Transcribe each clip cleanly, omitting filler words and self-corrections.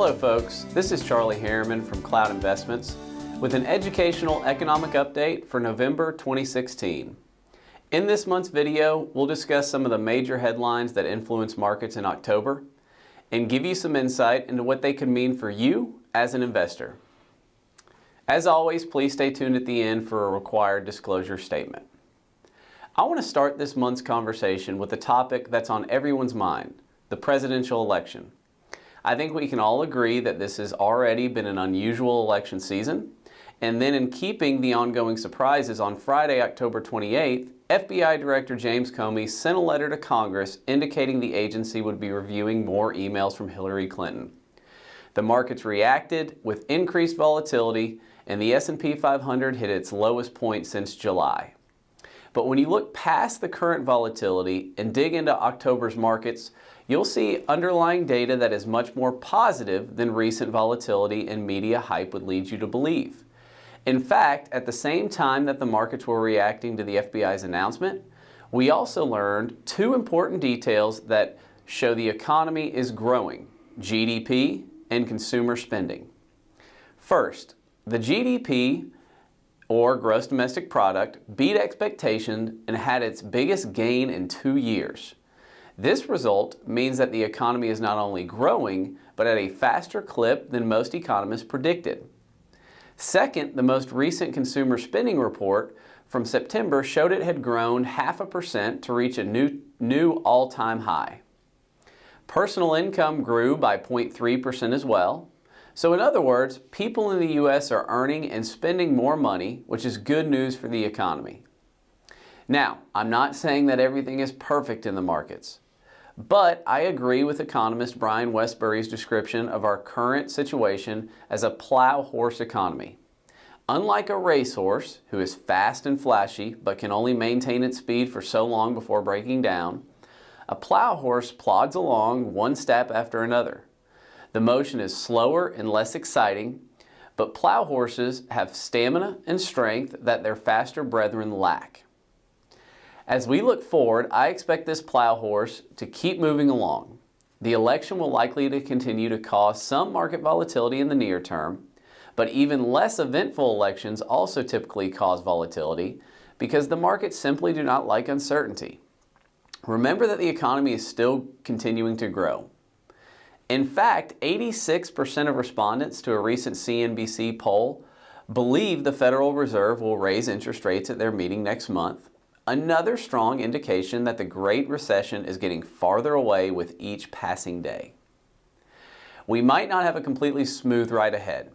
Hello folks, this is Charlie Harriman from Cloud Investments with an educational economic update for November 2016. In this month's video, we'll discuss some of the major headlines that influence markets in October and give you some insight into what they could mean for you as an investor. As always, please stay tuned at the end for a required disclosure statement. I want to start this month's conversation with a topic that's on everyone's mind, the presidential election. I think we can all agree that this has already been an unusual election season, and then in keeping the ongoing surprises, on Friday, October 28th, FBI Director James Comey sent a letter to Congress indicating the agency would be reviewing more emails from Hillary Clinton. The markets reacted with increased volatility, and the S&P 500 hit its lowest point since July. But when you look past the current volatility and dig into October's markets, you'll see underlying data that is much more positive than recent volatility and media hype would lead you to believe. In fact, at the same time that the markets were reacting to the FBI's announcement, we also learned two important details that show the economy is growing: GDP and consumer spending. First, the GDP, or gross domestic product, beat expectations and had its biggest gain in 2 years. This result means that the economy is not only growing, but at a faster clip than most economists predicted. Second, the most recent consumer spending report from September showed it had grown 0.5% to reach a new all-time high. Personal income grew by 0.3% as well. So in other words, people in the U.S. are earning and spending more money, which is good news for the economy. Now, I'm not saying that everything is perfect in the markets, but I agree with economist Brian Westbury's description of our current situation as a plow horse economy. Unlike a racehorse, who is fast and flashy but can only maintain its speed for so long before breaking down, a plow horse plods along one step after another. The motion is slower and less exciting, but plow horses have stamina and strength that their faster brethren lack. As we look forward, I expect this plow horse to keep moving along. The election will likely to continue to cause some market volatility in the near term, but even less eventful elections also typically cause volatility because the markets simply do not like uncertainty. Remember that the economy is still continuing to grow. In fact, 86% of respondents to a recent CNBC poll believe the Federal Reserve will raise interest rates at their meeting next month, another strong indication that the Great Recession is getting farther away with each passing day. We might not have a completely smooth ride ahead,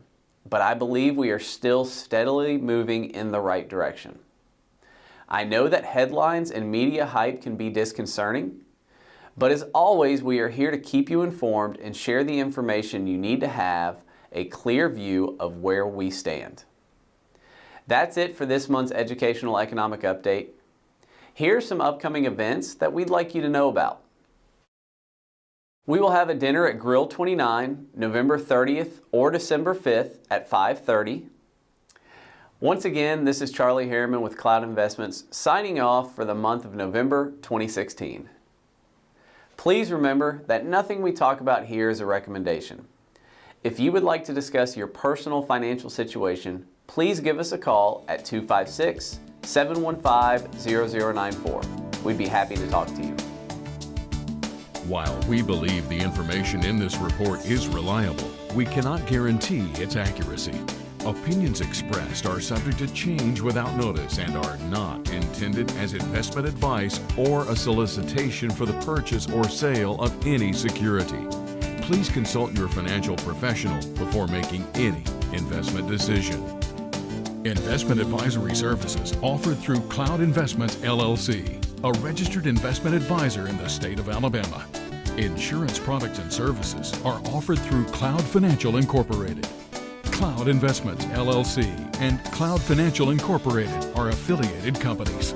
but I believe we are still steadily moving in the right direction. I know that headlines and media hype can be disconcerting, but as always, we are here to keep you informed and share the information you need to have a clear view of where we stand. That's it for this month's Educational Economic Update. Here are some upcoming events that we'd like you to know about. We will have a dinner at Grill 29, November 30th or December 5th at 5:30. Once again, this is Charlie Harriman with Cloud Investments, signing off for the month of November 2016. Please remember that nothing we talk about here is a recommendation. If you would like to discuss your personal financial situation, please give us a call at 256-715-0094. We'd be happy to talk to you. While we believe the information in this report is reliable, we cannot guarantee its accuracy. Opinions expressed are subject to change without notice and are not intended as investment advice or a solicitation for the purchase or sale of any security. Please consult your financial professional before making any investment decision. Investment advisory services offered through Cloud Investments, LLC, a registered investment advisor in the state of Alabama. Insurance products and services are offered through Cloud Financial Incorporated. Cloud Investments, LLC, and Cloud Financial Incorporated are affiliated companies.